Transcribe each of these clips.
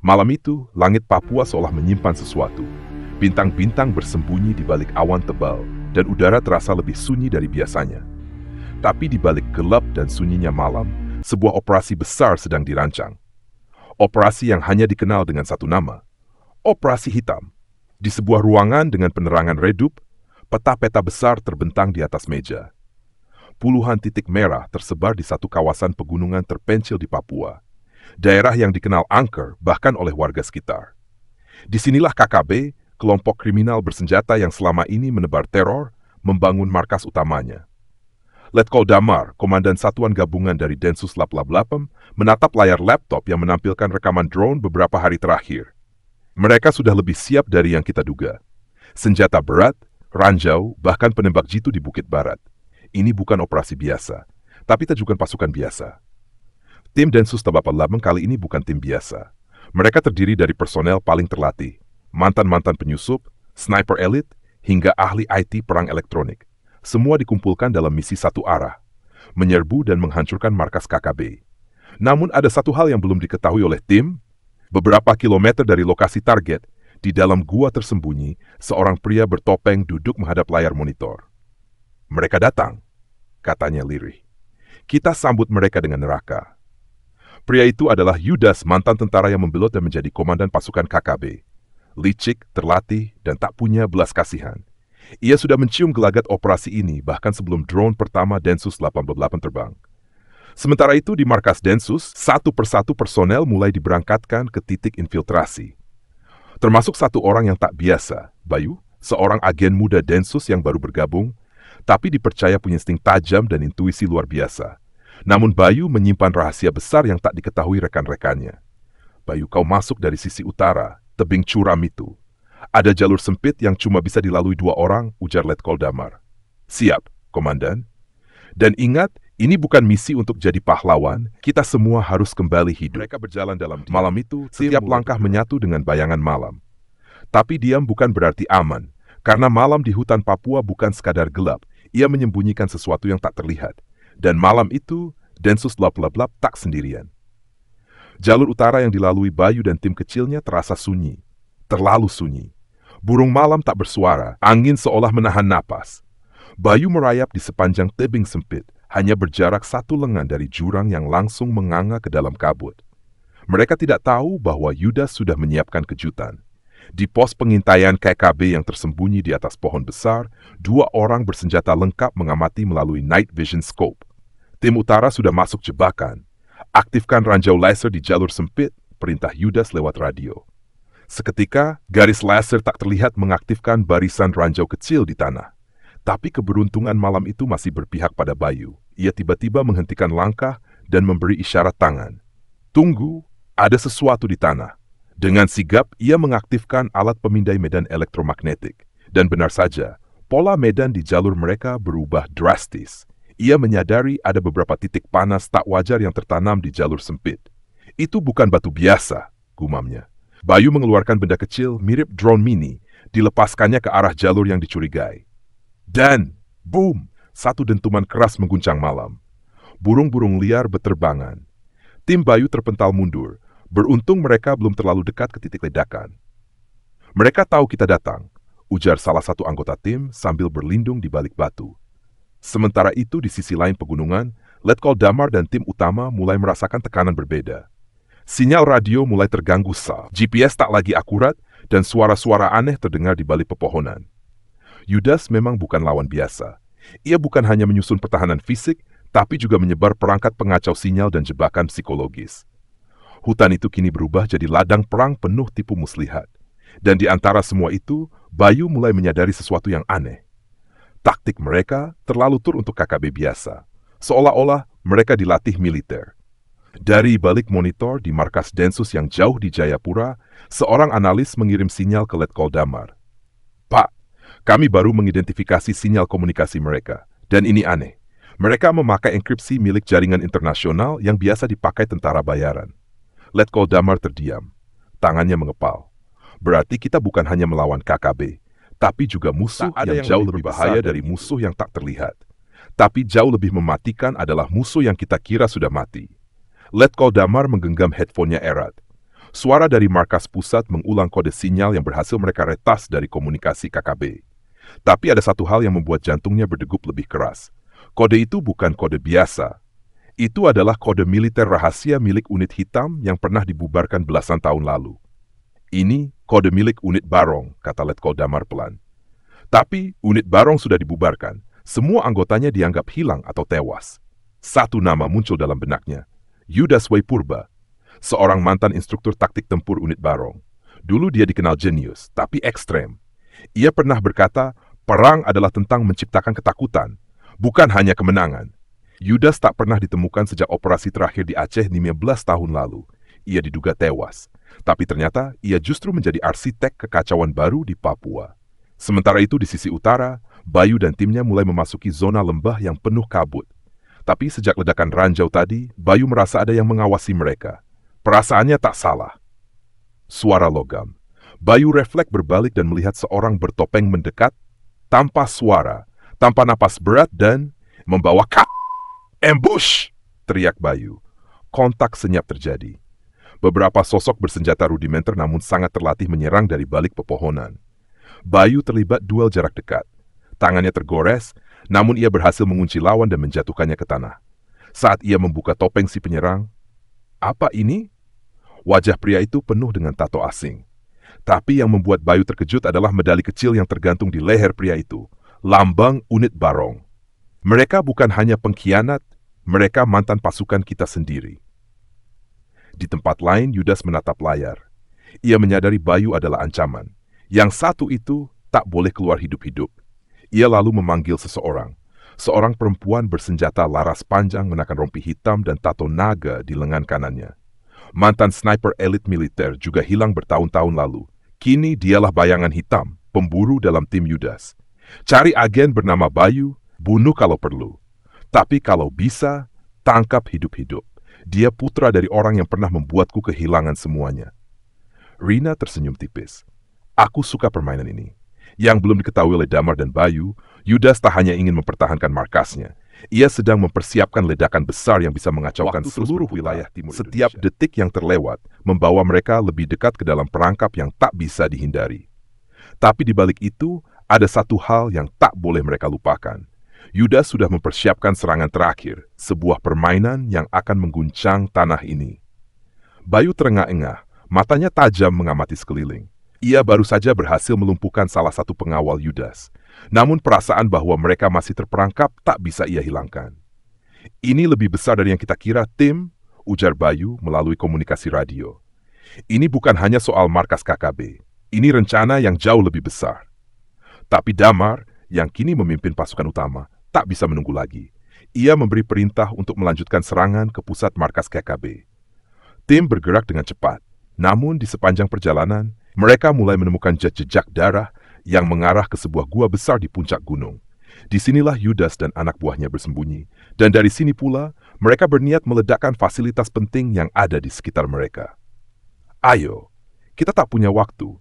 Malam itu, langit Papua seolah menyimpan sesuatu. Bintang-bintang bersembunyi di balik awan tebal, dan udara terasa lebih sunyi dari biasanya. Tapi di balik gelap dan sunyinya malam, sebuah operasi besar sedang dirancang. Operasi yang hanya dikenal dengan satu nama, Operasi Hitam. Di sebuah ruangan dengan penerangan redup, peta-peta besar terbentang di atas meja. Puluhan titik merah tersebar di satu kawasan pegunungan terpencil di Papua. Daerah yang dikenal angker bahkan oleh warga sekitar. Disinilah KKB, kelompok kriminal bersenjata yang selama ini menebar teror, membangun markas utamanya. Letkol Damar, komandan satuan gabungan dari Densus 888, menatap layar laptop yang menampilkan rekaman drone beberapa hari terakhir. Mereka sudah lebih siap dari yang kita duga. Senjata berat, ranjau, bahkan penembak jitu di Bukit Barat. Ini bukan operasi biasa, tapi tajukan pasukan biasa. Tim Densus 888 kali ini bukan tim biasa. Mereka terdiri dari personel paling terlatih, mantan-mantan penyusup, sniper elit, hingga ahli IT perang elektronik. Semua dikumpulkan dalam misi satu arah, menyerbu dan menghancurkan markas KKB. Namun ada satu hal yang belum diketahui oleh tim. Beberapa kilometer dari lokasi target, di dalam gua tersembunyi, seorang pria bertopeng duduk menghadap layar monitor. Mereka datang, katanya lirih. Kita sambut mereka dengan neraka. Pria itu adalah Yudas, mantan tentara yang membelot dan menjadi komandan pasukan KKB. Licik, terlatih, dan tak punya belas kasihan. Ia sudah mencium gelagat operasi ini bahkan sebelum drone pertama Densus 888 terbang. Sementara itu di markas Densus, satu persatu personel mulai diberangkatkan ke titik infiltrasi. Termasuk satu orang yang tak biasa, Bayu, seorang agen muda Densus yang baru bergabung, tapi dipercaya punya insting tajam dan intuisi luar biasa. Namun Bayu menyimpan rahasia besar yang tak diketahui rekan-rekannya. Bayu, kau masuk dari sisi utara, tebing curam itu. Ada jalur sempit yang cuma bisa dilalui 2 orang, ujar Letkol Damar. Siap, komandan. Dan ingat, ini bukan misi untuk jadi pahlawan, kita semua harus kembali hidup. Mereka berjalan dalam diam. Malam itu, setiap langkah menyatu dengan bayangan malam. Tapi diam bukan berarti aman, karena malam di hutan Papua bukan sekadar gelap, ia menyembunyikan sesuatu yang tak terlihat. Dan malam itu, Densus 888 tak sendirian. Jalur utara yang dilalui Bayu dan tim kecilnya terasa sunyi. Terlalu sunyi. Burung malam tak bersuara, angin seolah menahan napas. Bayu merayap di sepanjang tebing sempit, hanya berjarak 1 lengan dari jurang yang langsung menganga ke dalam kabut. Mereka tidak tahu bahwa Yudas sudah menyiapkan kejutan. Di pos pengintaian KKB yang tersembunyi di atas pohon besar, 2 orang bersenjata lengkap mengamati melalui night vision scope. Tim utara sudah masuk jebakan. Aktifkan ranjau laser di jalur sempit, perintah Yudas lewat radio. Seketika, garis laser tak terlihat mengaktifkan barisan ranjau kecil di tanah. Tapi keberuntungan malam itu masih berpihak pada Bayu. Ia tiba-tiba menghentikan langkah dan memberi isyarat tangan. Tunggu, ada sesuatu di tanah. Dengan sigap, ia mengaktifkan alat pemindai medan elektromagnetik. Dan benar saja, pola medan di jalur mereka berubah drastis. Ia menyadari ada beberapa titik panas tak wajar yang tertanam di jalur sempit. Itu bukan batu biasa, gumamnya. Bayu mengeluarkan benda kecil mirip drone mini, dilepaskannya ke arah jalur yang dicurigai. Dan, boom, satu dentuman keras mengguncang malam. Burung-burung liar beterbangan. Tim Bayu terpental mundur. Beruntung mereka belum terlalu dekat ke titik ledakan. Mereka tahu kita datang, ujar salah satu anggota tim sambil berlindung di balik batu. Sementara itu di sisi lain pegunungan, Letkol Damar dan tim utama mulai merasakan tekanan berbeda. Sinyal radio mulai terganggu sal, GPS tak lagi akurat, dan suara-suara aneh terdengar di balik pepohonan. Yudas memang bukan lawan biasa. Ia bukan hanya menyusun pertahanan fisik, tapi juga menyebar perangkat pengacau sinyal dan jebakan psikologis. Hutan itu kini berubah jadi ladang perang penuh tipu muslihat. Dan di antara semua itu, Bayu mulai menyadari sesuatu yang aneh. Taktik mereka terlalu tur untuk KKB biasa. Seolah-olah mereka dilatih militer. Dari balik monitor di markas Densus yang jauh di Jayapura, seorang analis mengirim sinyal ke Letkol Damar. Pak, kami baru mengidentifikasi sinyal komunikasi mereka. Dan ini aneh. Mereka memakai enkripsi milik jaringan internasional yang biasa dipakai tentara bayaran. Letkol Damar terdiam. Tangannya mengepal. Berarti kita bukan hanya melawan KKB, tapi juga musuh yang jauh lebih bahaya dari musuh yang tak terlihat. Tapi jauh lebih mematikan adalah musuh yang kita kira sudah mati. Letkol Damar menggenggam headphone-nya erat. Suara dari markas pusat mengulang kode sinyal yang berhasil mereka retas dari komunikasi KKB. Tapi ada satu hal yang membuat jantungnya berdegup lebih keras. Kode itu bukan kode biasa. Itu adalah kode militer rahasia milik unit hitam yang pernah dibubarkan belasan tahun lalu. Ini kode milik unit Barong, kata Letkol Damar pelan. Tapi unit Barong sudah dibubarkan. Semua anggotanya dianggap hilang atau tewas. Satu nama muncul dalam benaknya. Yudas Waipurba, seorang mantan instruktur taktik tempur unit Barong. Dulu dia dikenal jenius, tapi ekstrem. Ia pernah berkata, perang adalah tentang menciptakan ketakutan, bukan hanya kemenangan. Yudas tak pernah ditemukan sejak operasi terakhir di Aceh 15 tahun lalu. Ia diduga tewas, tapi ternyata ia justru menjadi arsitek kekacauan baru di Papua. Sementara itu di sisi utara, Bayu dan timnya mulai memasuki zona lembah yang penuh kabut. Tapi sejak ledakan ranjau tadi, Bayu merasa ada yang mengawasi mereka. Perasaannya tak salah. Suara logam. Bayu refleks berbalik dan melihat seorang bertopeng mendekat, tanpa suara, tanpa napas berat dan membawa ambush! Teriak Bayu. Kontak senyap terjadi. Beberapa sosok bersenjata rudimenter namun sangat terlatih menyerang dari balik pepohonan. Bayu terlibat duel jarak dekat. Tangannya tergores, namun ia berhasil mengunci lawan dan menjatuhkannya ke tanah. Saat ia membuka topeng si penyerang, apa ini? Wajah pria itu penuh dengan tato asing. Tapi yang membuat Bayu terkejut adalah medali kecil yang tergantung di leher pria itu. Lambang unit Barong. Mereka bukan hanya pengkhianat, mereka mantan pasukan kita sendiri. Di tempat lain, Yudas menatap layar. Ia menyadari Bayu adalah ancaman. Yang satu itu tak boleh keluar hidup-hidup. Ia lalu memanggil seseorang. Seorang perempuan bersenjata laras panjang mengenakan rompi hitam dan tato naga di lengan kanannya. Mantan sniper elit militer juga hilang bertahun-tahun lalu. Kini dialah bayangan hitam, pemburu dalam tim Yudas. Cari agen bernama Bayu, bunuh kalau perlu. Tapi kalau bisa, tangkap hidup-hidup. Dia putra dari orang yang pernah membuatku kehilangan semuanya. Rina tersenyum tipis. Aku suka permainan ini. Yang belum diketahui oleh Damar dan Bayu, Yudas tak hanya ingin mempertahankan markasnya. Ia sedang mempersiapkan ledakan besar yang bisa mengacaukan seluruh wilayah timur Indonesia. Setiap detik yang terlewat membawa mereka lebih dekat ke dalam perangkap yang tak bisa dihindari. Tapi di balik itu, ada satu hal yang tak boleh mereka lupakan. Yudas sudah mempersiapkan serangan terakhir, sebuah permainan yang akan mengguncang tanah ini. Bayu terengah-engah, matanya tajam mengamati sekeliling. Ia baru saja berhasil melumpuhkan salah satu pengawal Yudas. Namun perasaan bahwa mereka masih terperangkap tak bisa ia hilangkan. Ini lebih besar dari yang kita kira, Tim, ujar Bayu melalui komunikasi radio. Ini bukan hanya soal markas KKB. Ini rencana yang jauh lebih besar. Tapi Damar, yang kini memimpin pasukan utama, tak bisa menunggu lagi. Ia memberi perintah untuk melanjutkan serangan ke pusat markas KKB. Tim bergerak dengan cepat. Namun di sepanjang perjalanan, mereka mulai menemukan jejak darah yang mengarah ke sebuah gua besar di puncak gunung. Disinilah Yudas dan anak buahnya bersembunyi, dan dari sini pula mereka berniat meledakkan fasilitas penting yang ada di sekitar mereka. Ayo, kita tak punya waktu.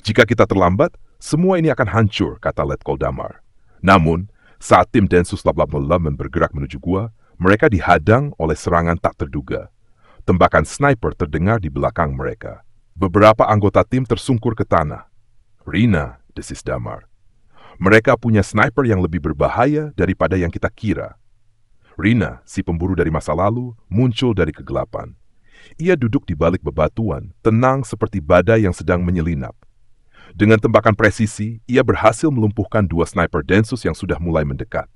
Jika kita terlambat, semua ini akan hancur, kata Letkol Damar. Namun, saat tim Densus 88 bergerak menuju gua, mereka dihadang oleh serangan tak terduga. Tembakan sniper terdengar di belakang mereka. Beberapa anggota tim tersungkur ke tanah. Rina, desis Damar. Mereka punya sniper yang lebih berbahaya daripada yang kita kira. Rina, si pemburu dari masa lalu, muncul dari kegelapan. Ia duduk di balik bebatuan, tenang seperti badai yang sedang menyelinap. Dengan tembakan presisi, ia berhasil melumpuhkan 2 sniper Densus yang sudah mulai mendekat.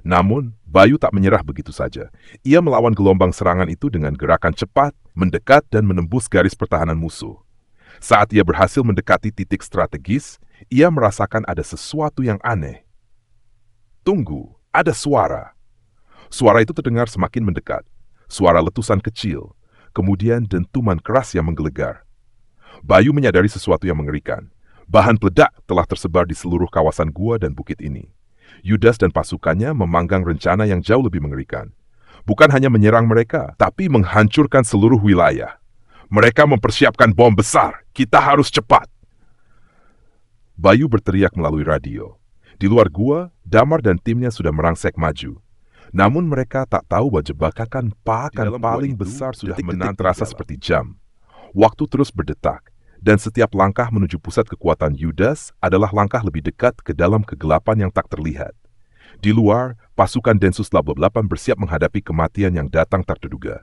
Namun, Bayu tak menyerah begitu saja. Ia melawan gelombang serangan itu dengan gerakan cepat, mendekat dan menembus garis pertahanan musuh. Saat ia berhasil mendekati titik strategis, ia merasakan ada sesuatu yang aneh. Tunggu, ada suara. Suara itu terdengar semakin mendekat. Suara letusan kecil, kemudian dentuman keras yang menggelegar. Bayu menyadari sesuatu yang mengerikan. Bahan peledak telah tersebar di seluruh kawasan gua dan bukit ini. Yudas dan pasukannya memanggang rencana yang jauh lebih mengerikan. Bukan hanya menyerang mereka, tapi menghancurkan seluruh wilayah. Mereka mempersiapkan bom besar. Kita harus cepat. Bayu berteriak melalui radio. Di luar gua, Damar dan timnya sudah merangsek maju. Namun mereka tak tahu bahwa jebakan pakan paling besar sudah menanti terasa seperti jam. Waktu terus berdetak, dan setiap langkah menuju pusat kekuatan Yudas adalah langkah lebih dekat ke dalam kegelapan yang tak terlihat. Di luar, pasukan Densus 88 bersiap menghadapi kematian yang datang tak terduga.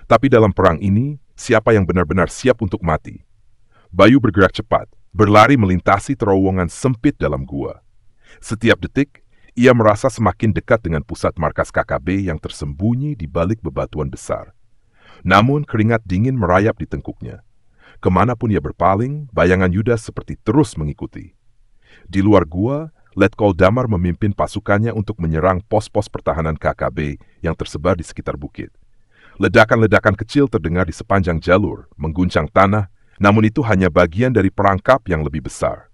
Tapi dalam perang ini, siapa yang benar-benar siap untuk mati? Bayu bergerak cepat, berlari melintasi terowongan sempit dalam gua. Setiap detik, ia merasa semakin dekat dengan pusat markas KKB yang tersembunyi di balik bebatuan besar. Namun keringat dingin merayap di tengkuknya. Kemanapun ia berpaling, bayangan Yudas seperti terus mengikuti. Di luar gua, Letkol Damar memimpin pasukannya untuk menyerang pos-pos pertahanan KKB yang tersebar di sekitar bukit. Ledakan-ledakan kecil terdengar di sepanjang jalur, mengguncang tanah, namun itu hanya bagian dari perangkap yang lebih besar.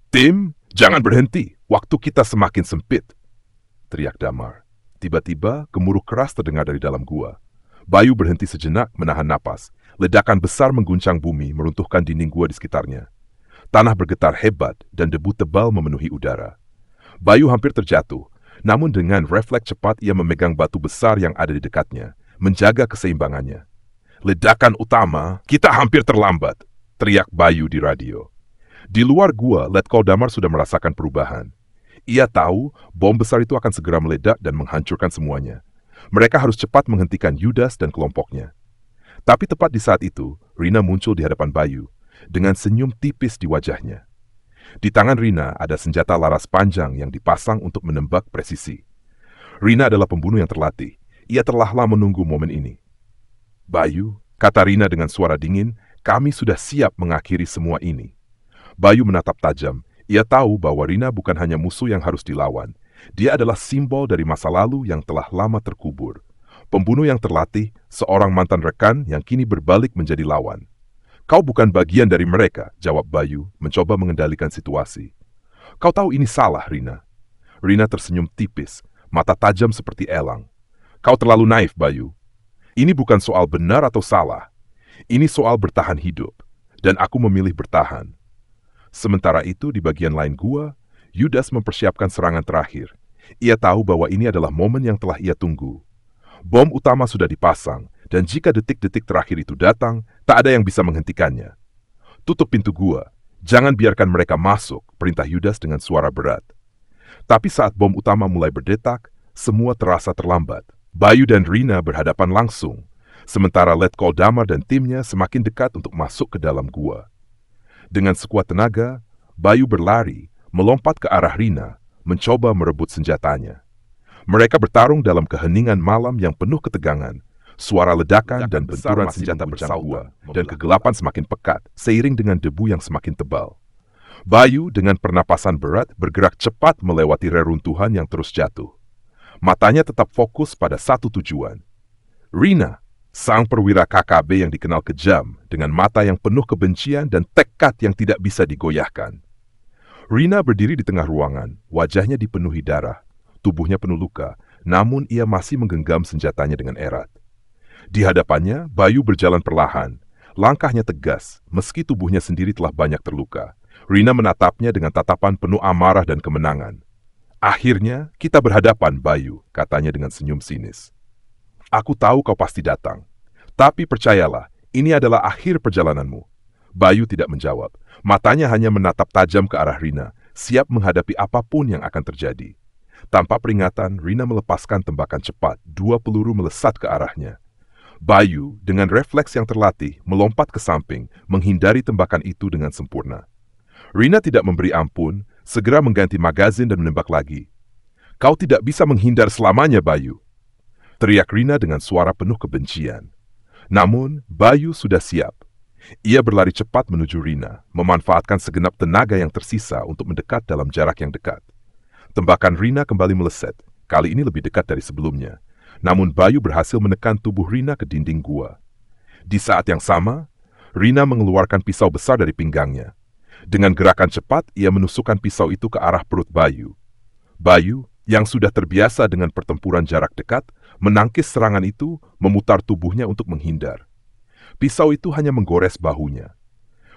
"Tim, jangan berhenti, waktu kita semakin sempit," teriak Damar. Tiba-tiba, gemuruh keras terdengar dari dalam gua. Bayu berhenti sejenak menahan napas. Ledakan besar mengguncang bumi, meruntuhkan dinding gua di sekitarnya. Tanah bergetar hebat dan debu tebal memenuhi udara. Bayu hampir terjatuh, namun dengan refleks cepat ia memegang batu besar yang ada di dekatnya, menjaga keseimbangannya. "Ledakan utama, kita hampir terlambat," teriak Bayu di radio. Di luar gua, Letkol Damar sudah merasakan perubahan. Ia tahu bom besar itu akan segera meledak dan menghancurkan semuanya. Mereka harus cepat menghentikan Yudas dan kelompoknya. Tapi tepat di saat itu, Rina muncul di hadapan Bayu, dengan senyum tipis di wajahnya. Di tangan Rina ada senjata laras panjang yang dipasang untuk menembak presisi. Rina adalah pembunuh yang terlatih. Ia telah lama menunggu momen ini. "Bayu," kata Rina dengan suara dingin, "kami sudah siap mengakhiri semua ini." Bayu menatap tajam. Ia tahu bahwa Rina bukan hanya musuh yang harus dilawan. Dia adalah simbol dari masa lalu yang telah lama terkubur. Pembunuh yang terlatih, seorang mantan rekan yang kini berbalik menjadi lawan. "Kau bukan bagian dari mereka," jawab Bayu, mencoba mengendalikan situasi. "Kau tahu ini salah, Rina." Rina tersenyum tipis, mata tajam seperti elang. "Kau terlalu naif, Bayu. Ini bukan soal benar atau salah. Ini soal bertahan hidup, dan aku memilih bertahan." Sementara itu, di bagian lain gua, Yudas mempersiapkan serangan terakhir. Ia tahu bahwa ini adalah momen yang telah ia tunggu. Bom utama sudah dipasang, dan jika detik-detik terakhir itu datang, tak ada yang bisa menghentikannya. "Tutup pintu gua, jangan biarkan mereka masuk," perintah Yudas dengan suara berat. Tapi saat bom utama mulai berdetak, semua terasa terlambat. Bayu dan Rina berhadapan langsung, sementara Letkol Damar dan timnya semakin dekat untuk masuk ke dalam gua. Dengan sekuat tenaga, Bayu berlari, melompat ke arah Rina, mencoba merebut senjatanya. Mereka bertarung dalam keheningan malam yang penuh ketegangan. Suara ledakan dan benturan senjata bersautan, dan kegelapan semakin pekat, seiring dengan debu yang semakin tebal. Bayu dengan pernapasan berat bergerak cepat melewati reruntuhan yang terus jatuh. Matanya tetap fokus pada satu tujuan. Rina, sang perwira KKB yang dikenal kejam, dengan mata yang penuh kebencian dan tekad yang tidak bisa digoyahkan. Rina berdiri di tengah ruangan, wajahnya dipenuhi darah. Tubuhnya penuh luka, namun ia masih menggenggam senjatanya dengan erat. Di hadapannya, Bayu berjalan perlahan. Langkahnya tegas, meski tubuhnya sendiri telah banyak terluka. Rina menatapnya dengan tatapan penuh amarah dan kemenangan. "Akhirnya, kita berhadapan, Bayu," katanya dengan senyum sinis. "Aku tahu kau pasti datang. Tapi percayalah, ini adalah akhir perjalananmu." Bayu tidak menjawab. Matanya hanya menatap tajam ke arah Rina, siap menghadapi apapun yang akan terjadi. Tanpa peringatan, Rina melepaskan tembakan cepat. 2 peluru melesat ke arahnya. Bayu, dengan refleks yang terlatih, melompat ke samping, menghindari tembakan itu dengan sempurna. Rina tidak memberi ampun, segera mengganti magazin dan menembak lagi. "Kau tidak bisa menghindar selamanya, Bayu," teriak Rina dengan suara penuh kebencian. Namun, Bayu sudah siap. Ia berlari cepat menuju Rina, memanfaatkan segenap tenaga yang tersisa untuk mendekat dalam jarak yang dekat. Tembakan Rina kembali meleset, kali ini lebih dekat dari sebelumnya. Namun Bayu berhasil menekan tubuh Rina ke dinding gua. Di saat yang sama, Rina mengeluarkan pisau besar dari pinggangnya. Dengan gerakan cepat, ia menusukkan pisau itu ke arah perut Bayu. Bayu, yang sudah terbiasa dengan pertempuran jarak dekat, menangkis serangan itu, memutar tubuhnya untuk menghindar. Pisau itu hanya menggores bahunya.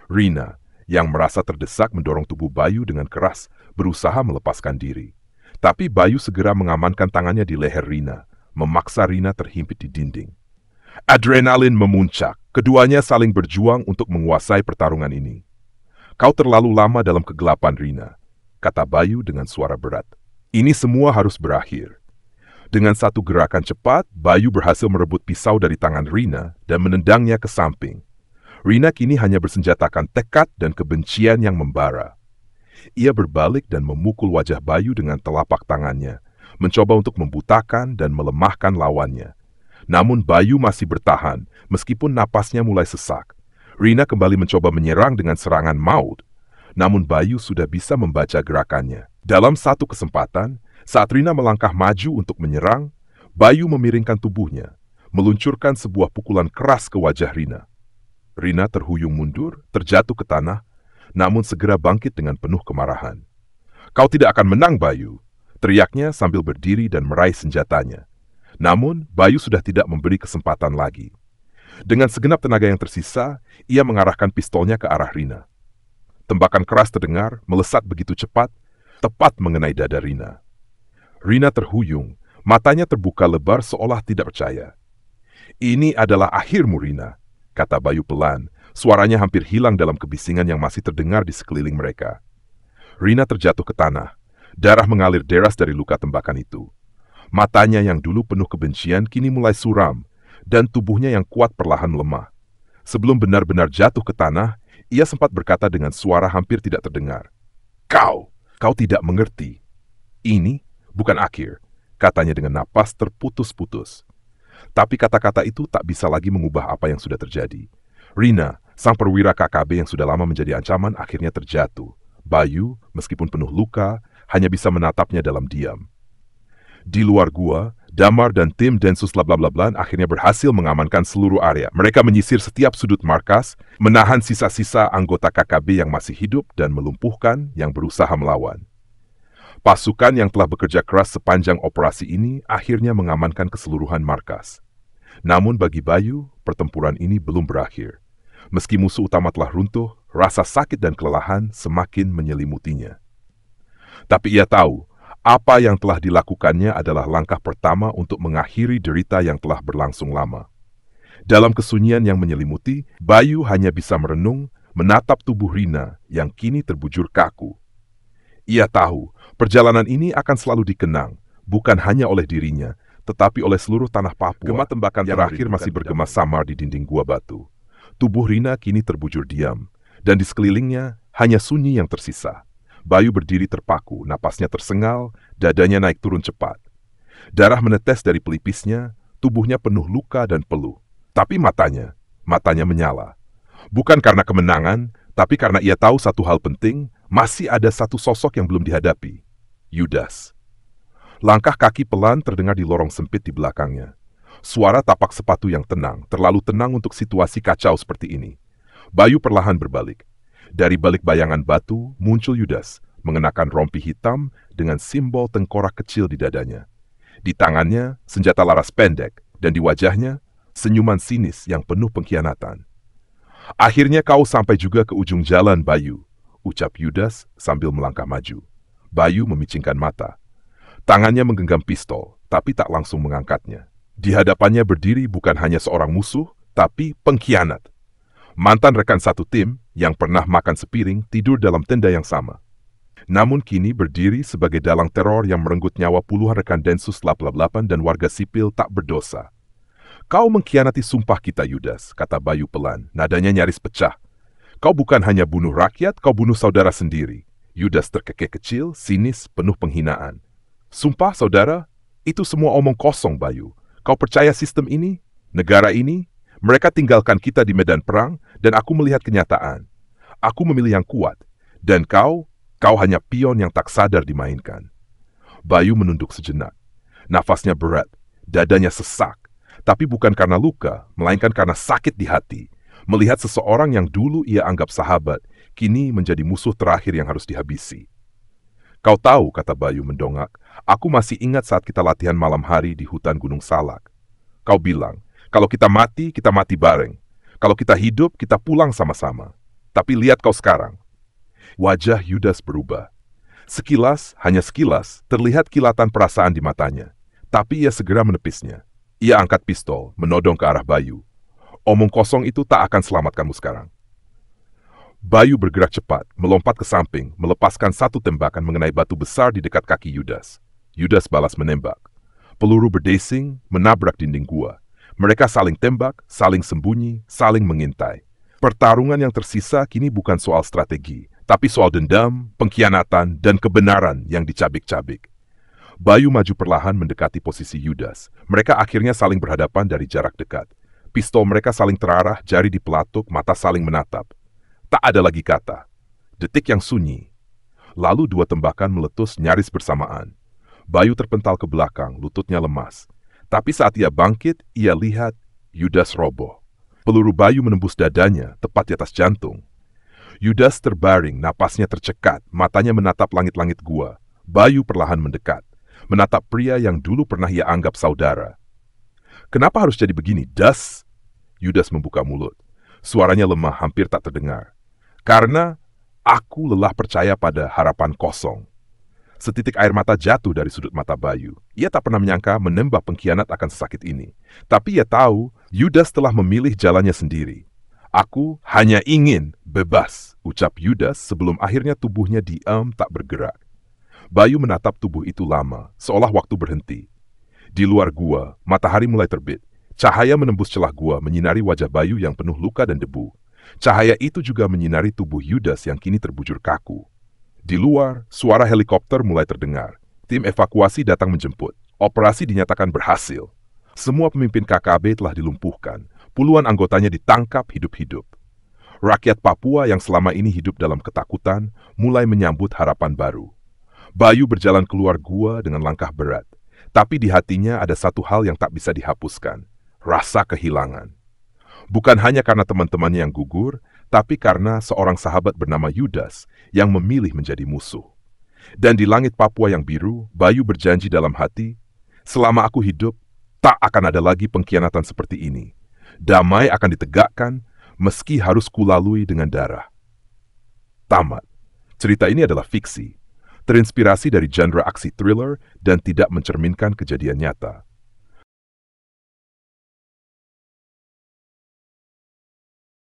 Rina, yang merasa terdesak mendorong tubuh Bayu dengan keras, berusaha melepaskan diri. Tapi Bayu segera mengamankan tangannya di leher Rina, memaksa Rina terhimpit di dinding. Adrenalin memuncak. Keduanya saling berjuang untuk menguasai pertarungan ini. Kau terlalu lama dalam kegelapan, Rina, kata Bayu dengan suara berat. Ini semua harus berakhir. Dengan satu gerakan cepat, Bayu berhasil merebut pisau dari tangan Rina dan menendangnya ke samping. Rina kini hanya bersenjatakan tekad dan kebencian yang membara. Ia berbalik dan memukul wajah Bayu dengan telapak tangannya, mencoba untuk membutakan dan melemahkan lawannya. Namun Bayu masih bertahan, meskipun napasnya mulai sesak. Rina kembali mencoba menyerang dengan serangan maut. Namun Bayu sudah bisa membaca gerakannya. Dalam satu kesempatan, saat Rina melangkah maju untuk menyerang, Bayu memiringkan tubuhnya, meluncurkan sebuah pukulan keras ke wajah Rina. Rina terhuyung mundur, terjatuh ke tanah, namun segera bangkit dengan penuh kemarahan. "Kau tidak akan menang, Bayu," teriaknya sambil berdiri dan meraih senjatanya. Namun, Bayu sudah tidak memberi kesempatan lagi. Dengan segenap tenaga yang tersisa, ia mengarahkan pistolnya ke arah Rina. Tembakan keras terdengar, melesat begitu cepat, tepat mengenai dada Rina. Rina terhuyung, matanya terbuka lebar seolah tidak percaya. "Ini adalah akhirmu, Rina," kata Bayu pelan, suaranya hampir hilang dalam kebisingan yang masih terdengar di sekeliling mereka. Rina terjatuh ke tanah, darah mengalir deras dari luka tembakan itu. Matanya yang dulu penuh kebencian kini mulai suram, dan tubuhnya yang kuat perlahan melemah. Sebelum benar-benar jatuh ke tanah, ia sempat berkata dengan suara hampir tidak terdengar. Kau tidak mengerti. Ini bukan akhir," katanya dengan napas terputus-putus. Tapi kata-kata itu tak bisa lagi mengubah apa yang sudah terjadi. Rina, sang perwira KKB yang sudah lama menjadi ancaman, akhirnya terjatuh. Bayu, meskipun penuh luka, hanya bisa menatapnya dalam diam. Di luar gua, Damar dan tim Densus Blablabla akhirnya berhasil mengamankan seluruh area. Mereka menyisir setiap sudut markas, menahan sisa-sisa anggota KKB yang masih hidup dan melumpuhkan yang berusaha melawan. Pasukan yang telah bekerja keras sepanjang operasi ini akhirnya mengamankan keseluruhan markas. Namun bagi Bayu, pertempuran ini belum berakhir. Meski musuh utama telah runtuh, rasa sakit dan kelelahan semakin menyelimutinya. Tapi ia tahu, apa yang telah dilakukannya adalah langkah pertama untuk mengakhiri derita yang telah berlangsung lama. Dalam kesunyian yang menyelimuti, Bayu hanya bisa merenung, menatap tubuh Rina yang kini terbujur kaku. Ia tahu, perjalanan ini akan selalu dikenang, bukan hanya oleh dirinya, tetapi oleh seluruh tanah Papua. Gema tembakan terakhir masih bergema samar di dinding gua batu. Tubuh Rina kini terbujur diam, dan di sekelilingnya hanya sunyi yang tersisa. Bayu berdiri terpaku, napasnya tersengal, dadanya naik turun cepat. Darah menetes dari pelipisnya, tubuhnya penuh luka dan peluh. Tapi matanya menyala. Bukan karena kemenangan, tapi karena ia tahu satu hal penting, masih ada satu sosok yang belum dihadapi. Yudas. Langkah kaki pelan terdengar di lorong sempit di belakangnya. Suara tapak sepatu yang tenang, terlalu tenang untuk situasi kacau seperti ini. Bayu perlahan berbalik. Dari balik bayangan batu muncul Yudas, mengenakan rompi hitam dengan simbol tengkorak kecil di dadanya. Di tangannya, senjata laras pendek, dan di wajahnya, senyuman sinis yang penuh pengkhianatan. "Akhirnya kau sampai juga ke ujung jalan, Bayu," ucap Yudas sambil melangkah maju. Bayu memicingkan mata. Tangannya menggenggam pistol, tapi tak langsung mengangkatnya. Di hadapannya berdiri bukan hanya seorang musuh, tapi pengkhianat. Mantan rekan satu tim yang pernah makan sepiring tidur dalam tenda yang sama. Namun kini berdiri sebagai dalang teror yang merenggut nyawa puluhan rekan Densus 88 dan warga sipil tak berdosa. "Kau mengkhianati sumpah kita, Yudas," kata Bayu pelan, nadanya nyaris pecah. "Kau bukan hanya bunuh rakyat, kau bunuh saudara sendiri." Yudas terkekeh kecil, sinis, penuh penghinaan. "Sumpah, saudara? Itu semua omong kosong, Bayu. Kau percaya sistem ini? Negara ini? Mereka tinggalkan kita di medan perang, dan aku melihat kenyataan. Aku memilih yang kuat, dan kau hanya pion yang tak sadar dimainkan." Bayu menunduk sejenak. Nafasnya berat, dadanya sesak, tapi bukan karena luka, melainkan karena sakit di hati. Melihat seseorang yang dulu ia anggap sahabat, kini menjadi musuh terakhir yang harus dihabisi. "Kau tahu," kata Bayu mendongak, "aku masih ingat saat kita latihan malam hari di hutan Gunung Salak. Kau bilang, kalau kita mati bareng. Kalau kita hidup, kita pulang sama-sama. Tapi lihat kau sekarang." Wajah Yudas berubah. Sekilas, hanya sekilas, terlihat kilatan perasaan di matanya. Tapi ia segera menepisnya. Ia angkat pistol, menodong ke arah Bayu. Omong kosong itu tak akan selamatkanmu sekarang. Bayu bergerak cepat, melompat ke samping, melepaskan satu tembakan mengenai batu besar di dekat kaki Yudas. Yudas balas menembak. Peluru berdesing, menabrak dinding gua. Mereka saling tembak, saling sembunyi, saling mengintai. Pertarungan yang tersisa kini bukan soal strategi, tapi soal dendam, pengkhianatan, dan kebenaran yang dicabik-cabik. Bayu maju perlahan mendekati posisi Yudas. Mereka akhirnya saling berhadapan dari jarak dekat. Pistol mereka saling terarah, jari dipelatuk, mata saling menatap. Tak ada lagi kata. Detik yang sunyi. Lalu dua tembakan meletus nyaris bersamaan. Bayu terpental ke belakang, lututnya lemas. Tapi saat ia bangkit, ia lihat Yudas roboh. Peluru Bayu menembus dadanya, tepat di atas jantung. Yudas terbaring, napasnya tercekat, matanya menatap langit-langit gua. Bayu perlahan mendekat, menatap pria yang dulu pernah ia anggap saudara. Kenapa harus jadi begini, Das? Yudas membuka mulut. Suaranya lemah, hampir tak terdengar. Karena aku lelah percaya pada harapan kosong. Setitik air mata jatuh dari sudut mata Bayu. Ia tak pernah menyangka menembak pengkhianat akan sesakit ini. Tapi ia tahu, Yudas telah memilih jalannya sendiri. Aku hanya ingin bebas, ucap Yudas sebelum akhirnya tubuhnya diam tak bergerak. Bayu menatap tubuh itu lama, seolah waktu berhenti. Di luar gua, matahari mulai terbit. Cahaya menembus celah gua menyinari wajah Bayu yang penuh luka dan debu. Cahaya itu juga menyinari tubuh Yudas yang kini terbujur kaku. Di luar, suara helikopter mulai terdengar. Tim evakuasi datang menjemput. Operasi dinyatakan berhasil. Semua pemimpin KKB telah dilumpuhkan. Puluhan anggotanya ditangkap hidup-hidup. Rakyat Papua yang selama ini hidup dalam ketakutan mulai menyambut harapan baru. Bayu berjalan keluar gua dengan langkah berat. Tapi di hatinya ada satu hal yang tak bisa dihapuskan. Rasa kehilangan. Bukan hanya karena teman-temannya yang gugur, tapi karena seorang sahabat bernama Yudas yang memilih menjadi musuh. Dan di langit Papua yang biru, Bayu berjanji dalam hati, selama aku hidup, tak akan ada lagi pengkhianatan seperti ini. Damai akan ditegakkan, meski harus kulalui dengan darah. Tamat. Cerita ini adalah fiksi, terinspirasi dari genre aksi thriller dan tidak mencerminkan kejadian nyata.